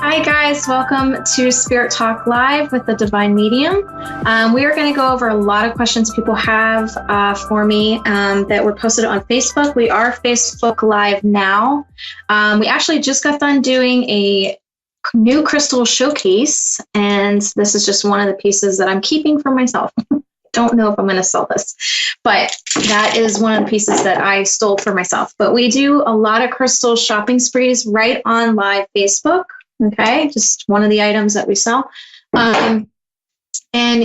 Hi guys, welcome to Spirit Talk Live with the Divine Medium. We are going to go over a lot of questions people have for me that were posted on Facebook. We are Facebook Live now. We actually just got done doing a new crystal showcase, and this is just one of the pieces that I'm keeping for myself. Don't know if I'm going to sell this, but that is one of the pieces that I stole for myself. But we do a lot of crystal shopping sprees right on live Facebook. Okay, just one of the items that we sell. And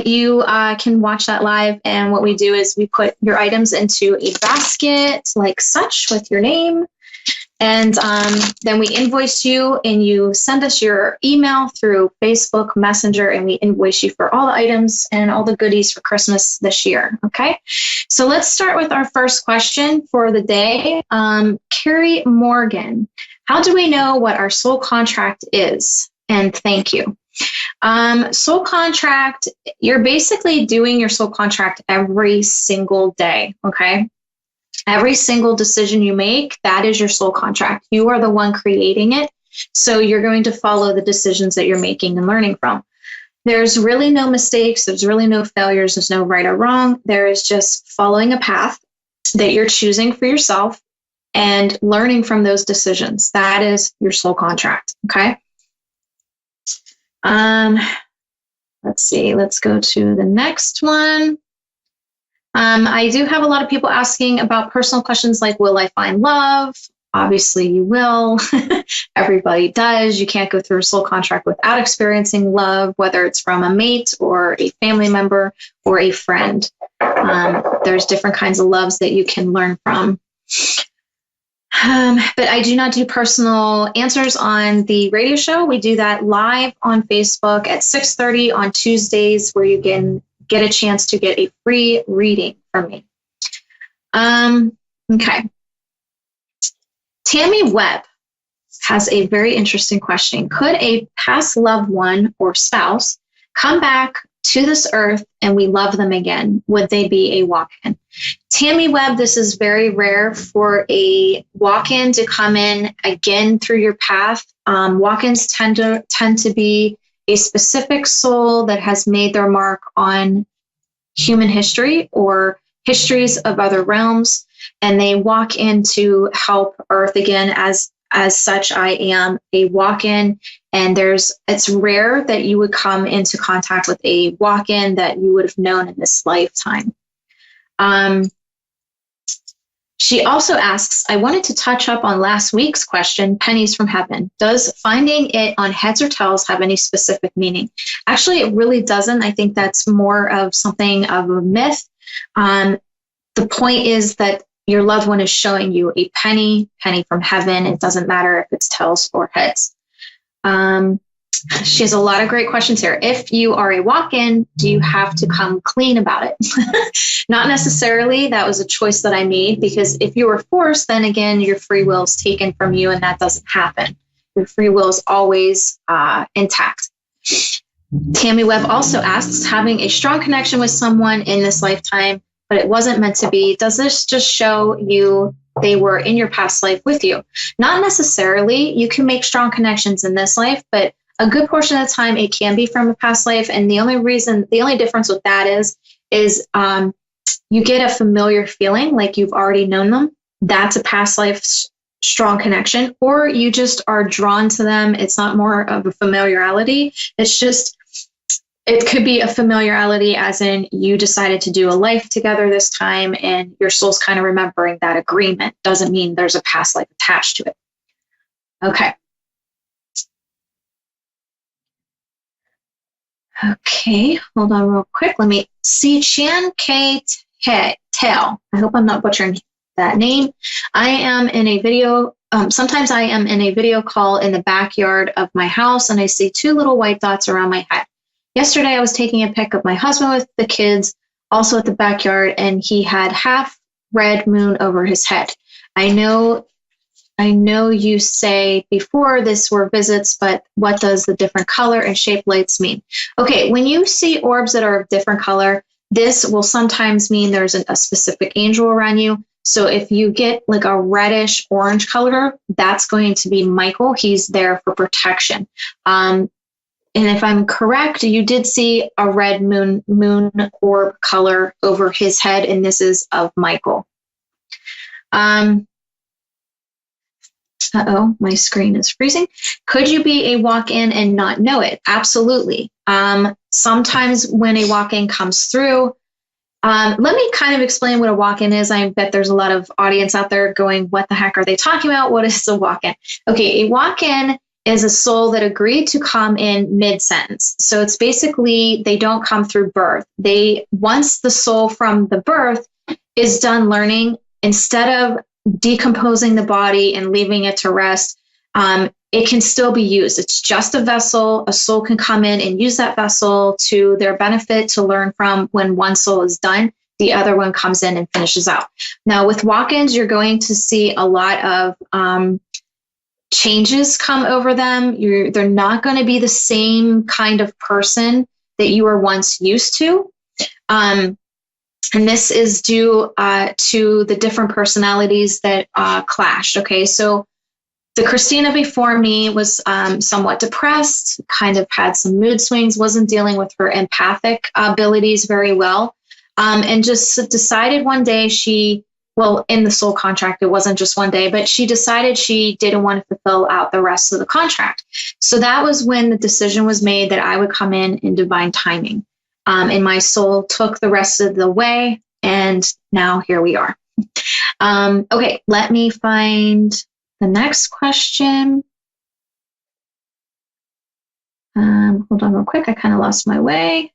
you can watch that live. And what we do is we put your items into a basket like such with your name. And then we invoice you and you send us your email through Facebook Messenger, and we invoice you for all the items and all the goodies for Christmas this year. Okay, so let's start with our first question for the day. Carrie Morgan, how do we know what our soul contract is? And thank you. Soul contract, you're basically doing your soul contract every single day. Okay. Every single decision you make, that is your soul contract. You are the one creating it. So you're going to follow the decisions that you're making and learning from. There's really no mistakes. There's really no failures. There's no right or wrong. There is just following a path that you're choosing for yourself and learning from those decisions. That is your soul contract. Okay. Let's see. Let's go to the next one. I do have a lot of people asking about personal questions like, will I find love? Obviously you will. Everybody does. You can't go through a soul contract without experiencing love, whether it's from a mate or a family member or a friend. There's different kinds of loves that you can learn from. But I do not do personal answers on the radio show. We do that live on Facebook at 6:30 on Tuesdays, where you can get a chance to get a free reading from me. Okay. Tammy Webb has a very interesting question. Could a past loved one or spouse come back to this earth and we love them again? Would they be a walk-in? Tammy Webb, this is very rare for a walk-in to come in again through your path. Walk-ins tend to be a specific soul that has made their mark on human history or histories of other realms, and they walk in to help Earth again. As such, I am a walk-in, and it's rare that you would come into contact with a walk-in that you would have known in this lifetime. She also asks, I wanted to touch up on last week's question, Pennies from Heaven. Does finding it on heads or tails have any specific meaning? Actually, it really doesn't. I think that's more of something of a myth. The point is that your loved one is showing you a penny from heaven. It doesn't matter if it's tails or heads. She has a lot of great questions here. If you are a walk-in, do you have to come clean about it? Not necessarily. That was a choice that I made, because if you were forced, then again, your free will is taken from you, and that doesn't happen. Your free will is always intact. Tammy Webb also asks, having a strong connection with someone in this lifetime, but it wasn't meant to be, does this just show you they were in your past life with you? Not necessarily. You can make strong connections in this life, but a good portion of the time it can be from a past life. And the only difference with that is you get a familiar feeling like you've already known them. That's a past life strong connection, or you just are drawn to them. It's not more of a familiarity. It's just, it could be a familiarity as in you decided to do a life together this time and your soul's kind of remembering that agreement. Doesn't mean there's a past life attached to it. Okay. Okay, hold on real quick. Let me see. Chan K. Tail. I hope I'm not butchering that name. I am in a video. Sometimes I am in a video call in the backyard of my house, and I see two little white dots around my head. Yesterday, I was taking a pic of my husband with the kids, also at the backyard, and he had half red moon over his head. I know you say before this were visits, but what does the different color and shape lights mean? Okay, when you see orbs that are of different color, this will sometimes mean there's a specific angel around you. So if you get like a reddish orange color, that's going to be Michael. He's there for protection. And if I'm correct, you did see a red moon orb color over his head, and this is of Michael. Uh-oh, my screen is freezing. Could you be a walk-in and not know it? Absolutely. Sometimes when a walk-in comes through, let me kind of explain what a walk-in is. I bet there's a lot of audience out there going, what the heck are they talking about? What is a walk-in? Okay, a walk-in is a soul that agreed to come in mid-sentence. So it's basically, they don't come through birth. Once the soul from the birth is done learning, instead of decomposing the body and leaving it to rest, it can still be used. It's just a vessel. A soul can come in and use that vessel to their benefit to learn from. When one soul is done, the other one comes in and finishes out. Now with walk-ins, you're going to see a lot of changes come over them. They're not going to be the same kind of person that you were once used to. And this is due to the different personalities that clashed. Okay, so the Christina before me was somewhat depressed, kind of had some mood swings, wasn't dealing with her empathic abilities very well, and just decided one day in the soul contract, it wasn't just one day, but she decided she didn't want to fulfill out the rest of the contract. So that was when the decision was made that I would come in divine timing. And my soul took the rest of the way, and now here we are. Okay, let me find the next question. Hold on real quick. I kind of lost my way.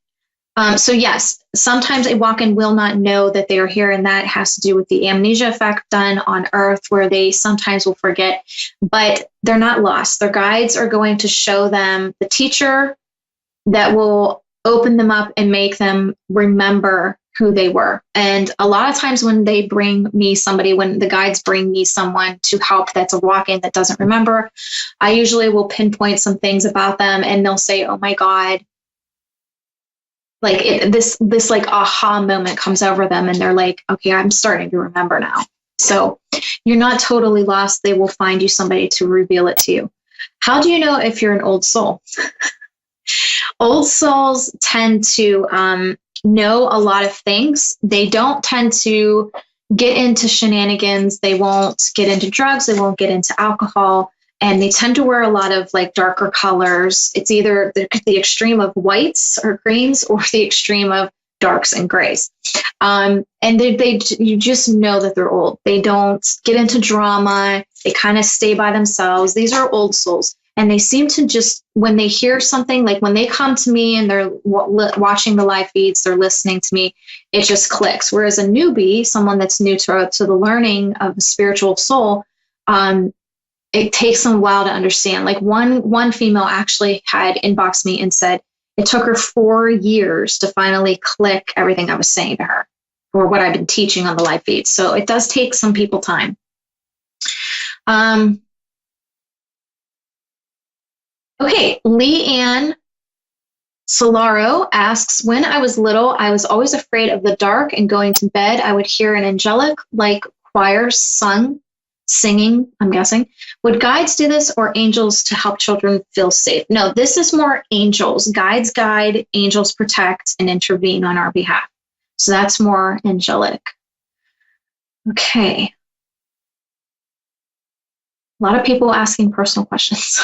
So yes, sometimes a walk-in will not know that they are here, and that has to do with the amnesia effect done on Earth, where they sometimes will forget, but they're not lost. Their guides are going to show them the teacher that will open them up and make them remember who they were. And a lot of times when they bring me somebody, when the guides bring me someone to help that's a walk-in that doesn't remember, I usually will pinpoint some things about them, and they'll say, oh my God, like this like aha moment comes over them, and they're like, okay, I'm starting to remember now. So you're not totally lost. They will find you somebody to reveal it to you. How do you know if you're an old soul? Old souls tend to know a lot of things. They don't tend to get into shenanigans. They won't get into drugs. They won't get into alcohol. And they tend to wear a lot of like darker colors. It's either the extreme of whites or greens, or the extreme of darks and grays. And you just know that they're old. They don't get into drama. They kind of stay by themselves. These are old souls. And they seem to just, when they hear something, like when they come to me and they're watching the live feeds, they're listening to me, it just clicks. Whereas a newbie, someone that's new to the learning of a spiritual soul, it takes them a while to understand. Like one female actually had inboxed me and said it took her 4 years to finally click everything I was saying to her, or what I've been teaching on the live feeds. So it does take some people time. Okay, Leanne Solaro asks, when I was little, I was always afraid of the dark, and going to bed, I would hear an angelic like choir singing, I'm guessing. Would guides do this, or angels to help children feel safe? No, this is more angels. Guides guide, angels protect and intervene on our behalf. So that's more angelic. Okay. A lot of people asking personal questions.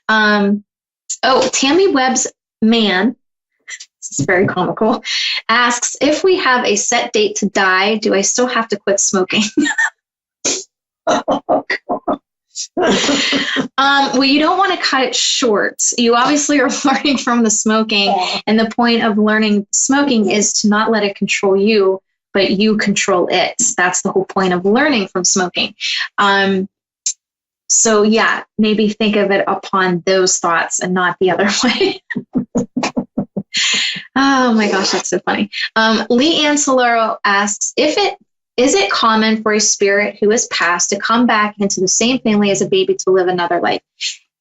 Tammy Webb's man, this is very comical, asks, if we have a set date to die, do I still have to quit smoking? Well, you don't want to cut it short. You obviously are learning from the smoking, and the point of learning smoking is to not let it control you, but you control it. That's the whole point of learning from smoking. So yeah, maybe think of it upon those thoughts and not the other way. Oh my gosh, that's so funny. Leanne Solero asks, is it common for a spirit who has passed to come back into the same family as a baby to live another life?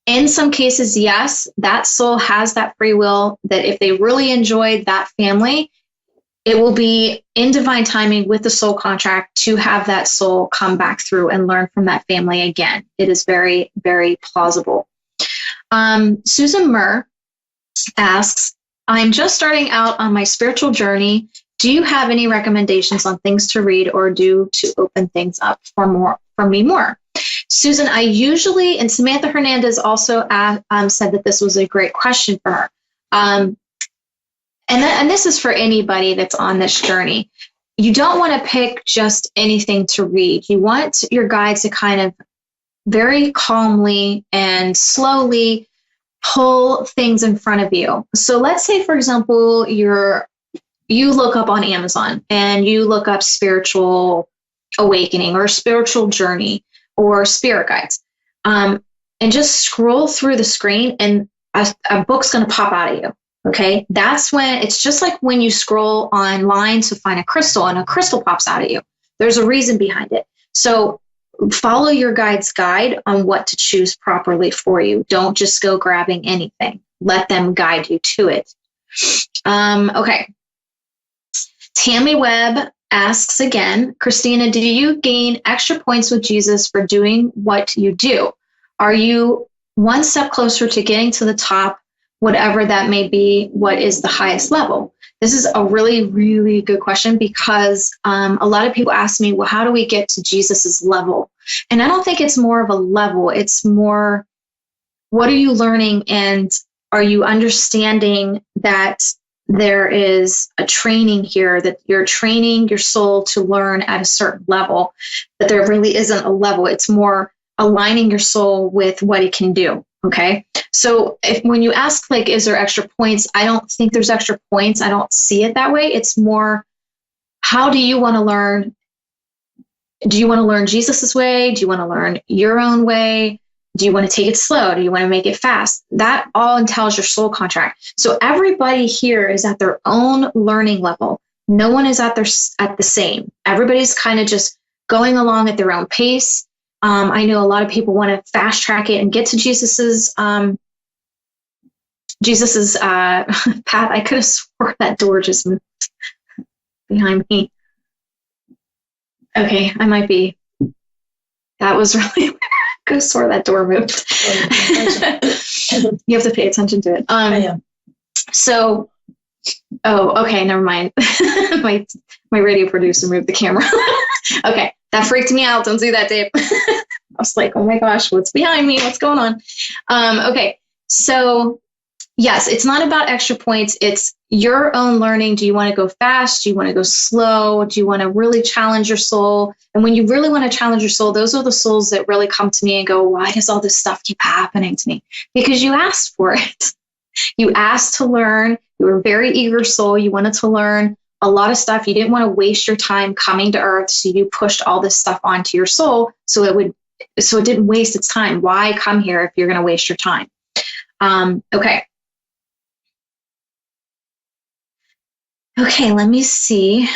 In some cases, yes, that soul has that free will, that if they really enjoyed that family, it will be in divine timing with the soul contract to have that soul come back through and learn from that family again. It is very, very plausible. Susan Murr asks, I'm just starting out on my spiritual journey. Do you have any recommendations on things to read or do to open things up for me more? Susan, I usually, and Samantha Hernandez also said that this was a great question for her. And this is for anybody that's on this journey. You don't want to pick just anything to read. You want your guides to kind of very calmly and slowly pull things in front of you. So let's say, for example, you look up on Amazon and you look up spiritual awakening or spiritual journey or spirit guides, and just scroll through the screen and a book's going to pop out at you. Okay, that's when it's just like when you scroll online to find a crystal and a crystal pops out at you. There's a reason behind it. So follow your guide's guide on what to choose properly for you. Don't just go grabbing anything. Let them guide you to it. Okay. Tammy Webb asks again, Christina, do you gain extra points with Jesus for doing what you do? Are you one step closer to getting to the top, whatever that may be? What is the highest level? This is a really, really good question because a lot of people ask me, well, how do we get to Jesus's level? And I don't think it's more of a level. It's more, what are you learning? And are you understanding that there is a training here, that you're training your soul to learn at a certain level, that there really isn't a level. It's more aligning your soul with what it can do. Okay. So when you ask, like, is there extra points? I don't think there's extra points. I don't see it that way. It's more, how do you want to learn? Do you want to learn Jesus's way? Do you want to learn your own way? Do you want to take it slow? Do you want to make it fast? That all entails your soul contract. So everybody here is at their own learning level. No one is at the same. Everybody's kind of just going along at their own pace. I know a lot of people want to fast track it and get to Jesus's path. I could have swore that door just moved behind me. Okay, I might be. That was really. Could have swore that door moved. You have to pay attention to it. I am. So, okay, never mind. my radio producer moved the camera. Okay, that freaked me out. Don't do that, Dave. I was like, oh my gosh, what's behind me? What's going on? Okay, so yes, it's not about extra points. It's your own learning. Do you want to go fast? Do you want to go slow? Do you want to really challenge your soul? And when you really want to challenge your soul, those are the souls that really come to me and go, why does all this stuff keep happening to me? Because you asked for it. You asked to learn. You were a very eager soul. You wanted to learn a lot of stuff. You didn't want to waste your time coming to earth. So you pushed all this stuff onto your soul so it didn't waste its time. Why come here if you're going to waste your time? Okay. Okay, let me see.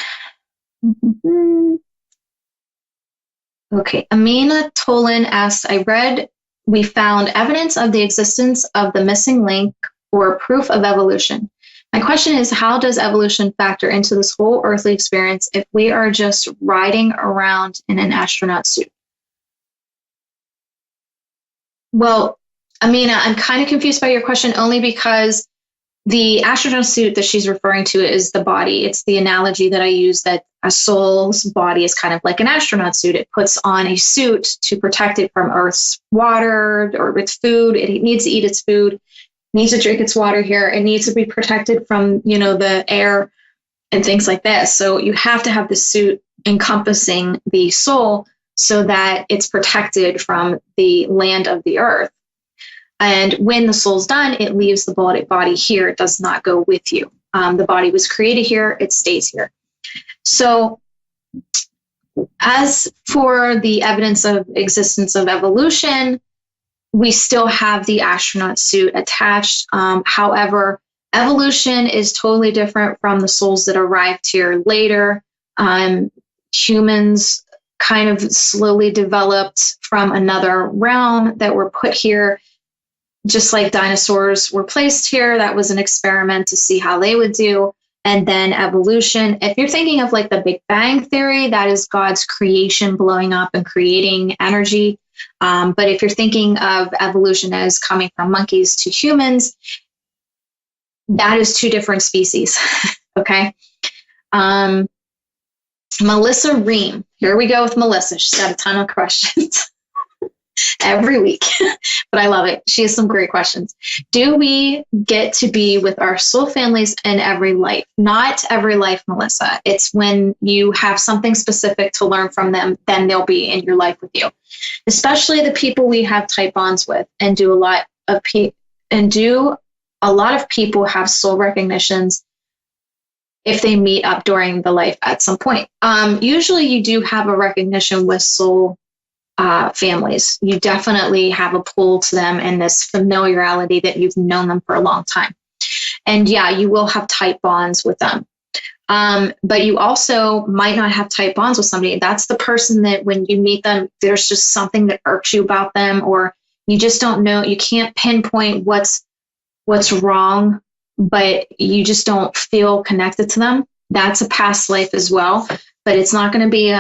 Okay, Amina Tolan asks, I read we found evidence of the existence of the missing link or proof of evolution. My question is, how does evolution factor into this whole earthly experience if we are just riding around in an astronaut suit? Well, Amina, I'm kind of confused by your question only because the astronaut suit that she's referring to is the body. It's the analogy that I use, that a soul's body is kind of like an astronaut suit. It puts on a suit to protect it from Earth's water or its food. It needs to eat its food, needs to drink its water here. It needs to be protected from, the air and things like that. So you have to have the suit encompassing the soul so that it's protected from the land of the earth. And when the soul's done, it leaves the body here. It does not go with you. The body was created here. It stays here. So as for the evidence of existence of evolution, we still have the astronaut suit attached. However, evolution is totally different from the souls that arrived here later. Humans kind of slowly developed from another realm that were put here. Just like dinosaurs were placed here, that was an experiment to see how they would do. and then evolution. If you're thinking of like the Big Bang Theory, that is God's creation blowing up and creating energy. But if you're thinking of evolution as coming from monkeys to humans, that is two different species. Okay. Melissa Ream. Here we go with Melissa. She's got a ton of questions every week, but I love it. She has some great questions. Do we get to be with our soul families in every life? Not every life, Melissa. It's when you have something specific to learn from them, then they'll be in your life with you. Especially the people we have tight bonds with, and a lot of people have soul recognitions if they meet up during the life at some point. Usually you do have a recognition with soul families. You definitely have a pull to them and this familiarity that you've known them for a long time. And yeah, you will have tight bonds with them. But you also might not have tight bonds with somebody. That's the person that when you meet them, there's just something that irks you about them, or you just don't know, you can't pinpoint what's wrong, but you just don't feel connected to them. That's a past life as well, but it's not going to be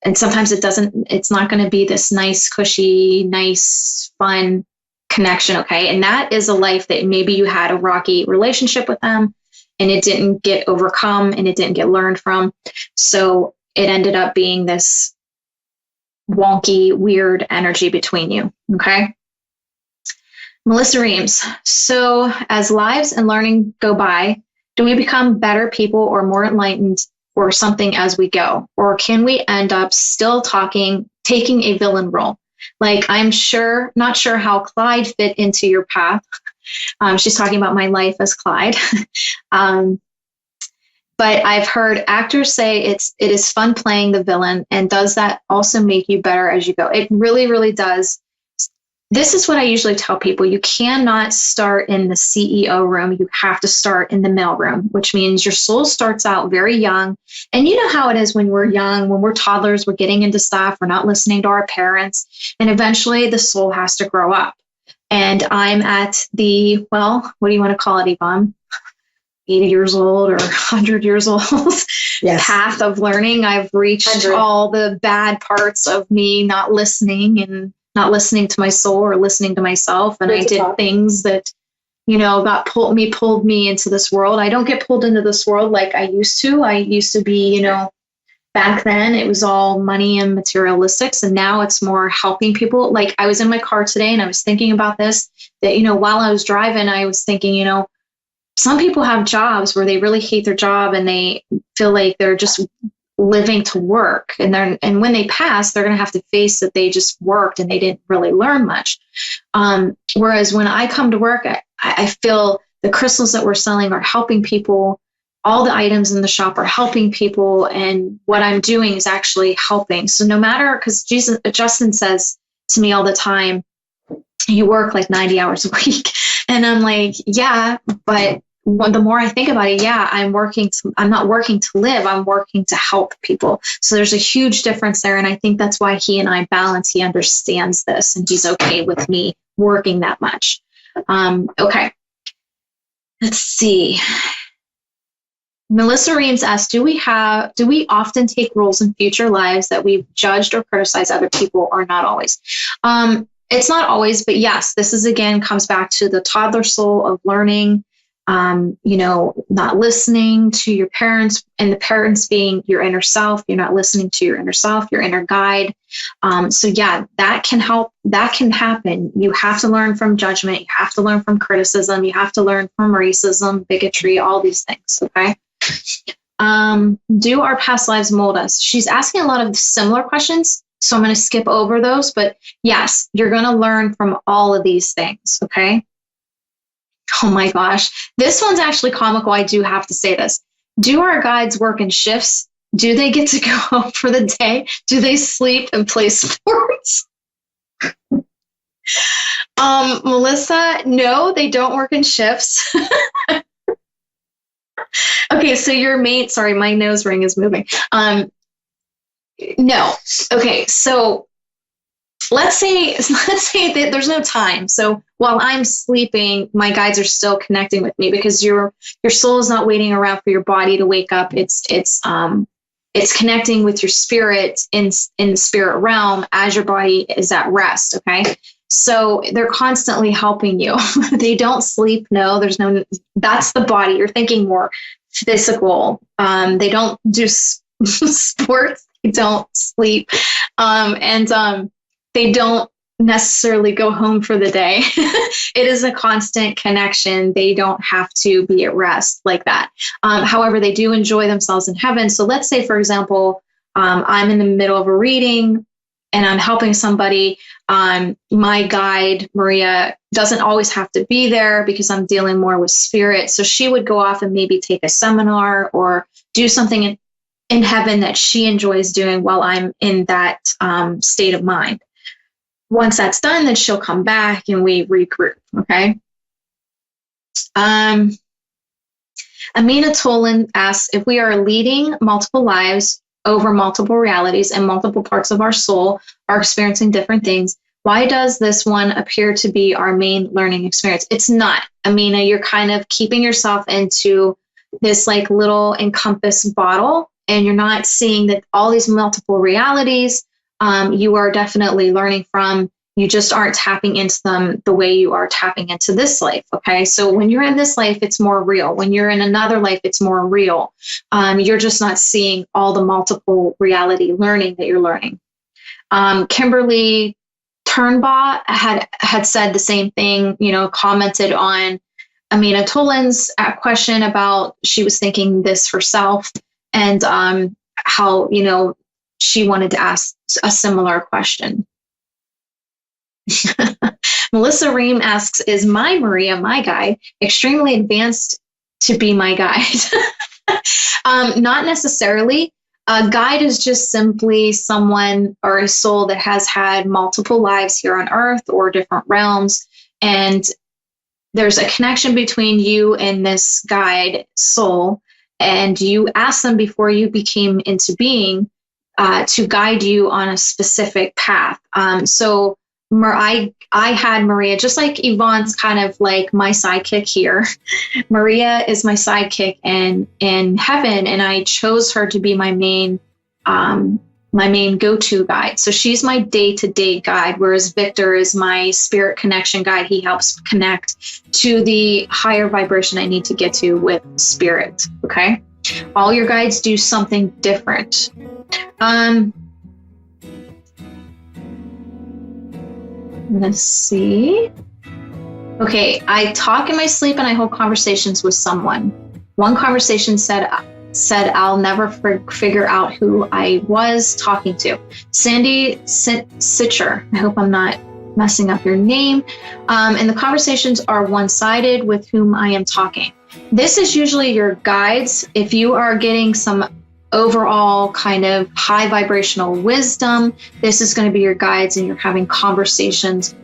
and sometimes it's not going to be this nice, cushy, nice, fun connection. Okay. And that is a life that maybe you had a rocky relationship with them and it didn't get overcome and it didn't get learned from. So it ended up being this wonky, weird energy between you. Okay. Melissa Reams. So as lives and learning go by, do we become better people or more enlightened or something as we go? Or can we end up still taking a villain role? Like, not sure how Clyde fit into your path. She's talking about my life as Clyde. But I've heard actors say it is fun playing the villain. And does that also make you better as you go? It really, really does. This is what I usually tell people. You cannot start in the CEO room. You have to start in the mail room, which means your soul starts out very young. And you know how it is when we're young, when we're toddlers, we're getting into stuff, we're not listening to our parents. And eventually the soul has to grow up. And I'm at the, what do you want to call it, Yvonne? 80 years old or 100 years old yes. Path of learning. I've reached 100. All the bad parts of me not listening and not listening to my soul or listening to myself. And I did things that, pulled me into this world. I don't get pulled into this world like I used to. I used to be, back then it was all money and materialistics. And now it's more helping people. Like I was in my car today and I was thinking about this, that, while I was driving, I was thinking, some people have jobs where they really hate their job and they feel like they're just living to work, and when they pass, they're going to have to face that they just worked and they didn't really learn much. Whereas when I come to work, I feel the crystals that we're selling are helping people. All the items in the shop are helping people, and what I'm doing is actually helping. So no matter, because Justin says to me all the time, you work like 90 hours a week, and I'm like, yeah, but the more I think about it, I'm not working to live. I'm working to help people. So there's a huge difference there. And I think that's why he and I balance. He understands this and he's okay with me working that much. Okay. Let's see. Melissa Reams asks, do we often take roles in future lives that we've judged or criticized other people, or not always? It's not always, but yes, this is again, comes back to the toddler soul of learning. Not listening to your parents, and the parents being your inner self. You're not listening to your inner self, your inner guide. So yeah, that can help. That can happen. You have to learn from judgment. You have to learn from criticism. You have to learn from racism, bigotry, all these things. Okay. Do our past lives mold us? She's asking a lot of similar questions, so I'm going to skip over those. But yes, you're going to learn from all of these things. Okay. Oh my gosh. This one's actually comical. I do have to say this. Do our guides work in shifts? Do they get to go home for the day? Do they sleep and play sports? Melissa, no, they don't work in shifts. Okay, so sorry, my nose ring is moving. No. Okay, so let's say that there's no time. So while I'm sleeping, my guides are still connecting with me, because your soul is not waiting around for your body to wake up. It's connecting with your spirit in the spirit realm as your body is at rest. Okay. So they're constantly helping you. They don't sleep. No, that's the body. You're thinking more physical. They don't do sports. They don't sleep. And they don't necessarily go home for the day. It is a constant connection. They don't have to be at rest like that. However, they do enjoy themselves in heaven. So let's say, for example, I'm in the middle of a reading and I'm helping somebody. My guide, Maria, doesn't always have to be there because I'm dealing more with spirit. So she would go off and maybe take a seminar or do something in heaven that she enjoys doing while I'm in that state of mind. Once that's done, then she'll come back and we regroup. Okay. Amina Tolan asks, if we are leading multiple lives over multiple realities and multiple parts of our soul are experiencing different things, why does this one appear to be our main learning experience? It's not, Amina. You're kind of keeping yourself into this like little encompass bottle, and you're not seeing that all these multiple realities you are definitely learning from. You just aren't tapping into them the way you are tapping into this life. Okay. So when you're in this life, it's more real. When you're in another life, it's more real. You're just not seeing all the multiple reality learning that you're learning. Kimberly Turnbaugh had said the same thing, commented on Amina Tolan's question about she was thinking this herself, and how, she wanted to ask a similar question. Melissa Ream asks, is my Maria, my guide, extremely advanced to be my guide? Not necessarily. A guide is just simply someone or a soul that has had multiple lives here on earth or different realms. And there's a connection between you and this guide soul. And you asked them before you became into being to guide you on a specific path. So I had Maria, just like Yvonne's kind of like my sidekick here. Maria is my sidekick in heaven, and I chose her to be my main go-to guide. So she's my day-to-day guide, whereas Victor is my spirit connection guide. He helps connect to the higher vibration I need to get to with spirit. Okay. All your guides do something different. Let's see. Okay, I talk in my sleep and I hold conversations with someone. One conversation said I'll never figure out who I was talking to. Sandy Sitcher, I hope I'm not messing up your name. And the conversations are one-sided with whom I am talking. This is usually your guides. If you are getting some overall kind of high vibrational wisdom, this is going to be your guides, and you're having conversations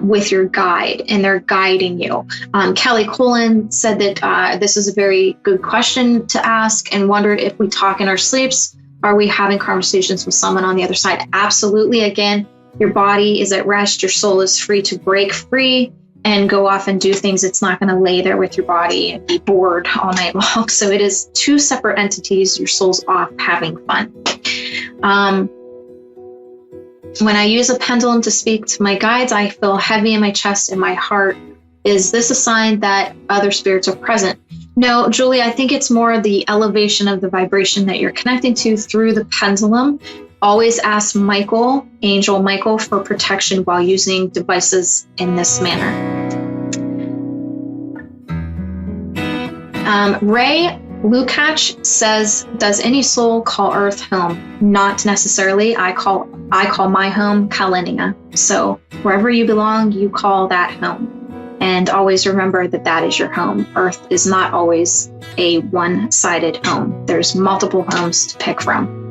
with your guide, and they're guiding you. Kelly Cullen said that this is a very good question to ask, and wondered if we talk in our sleeps, are we having conversations with someone on the other side? Absolutely. Again, your body is at rest. Your soul is free to break free and go off and do things. It's not going to lay there with your body and be bored all night long. So it is two separate entities. Your soul's off having fun. When I use a pendulum to speak to my guides, I feel heavy in my chest and my heart. Is this a sign that other spirits are present? No, Julie, I think it's more the elevation of the vibration that you're connecting to through the pendulum. Always ask Michael, Angel Michael, for protection while using devices in this manner. Ray Lukács says, does any soul call Earth home? Not necessarily. I call my home Kalinia. So wherever you belong, you call that home. And always remember that that is your home. Earth is not always a one-sided home. There's multiple homes to pick from.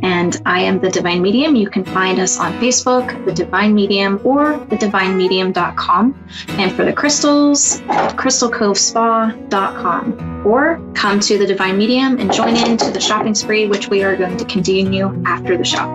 And I am the Divine Medium. You can find us on Facebook, The Divine Medium, or thedivinemedium.com. And for the crystals, crystalcovespa.com. Or come to the Divine Medium and join in to the shopping spree, which we are going to continue after the shop.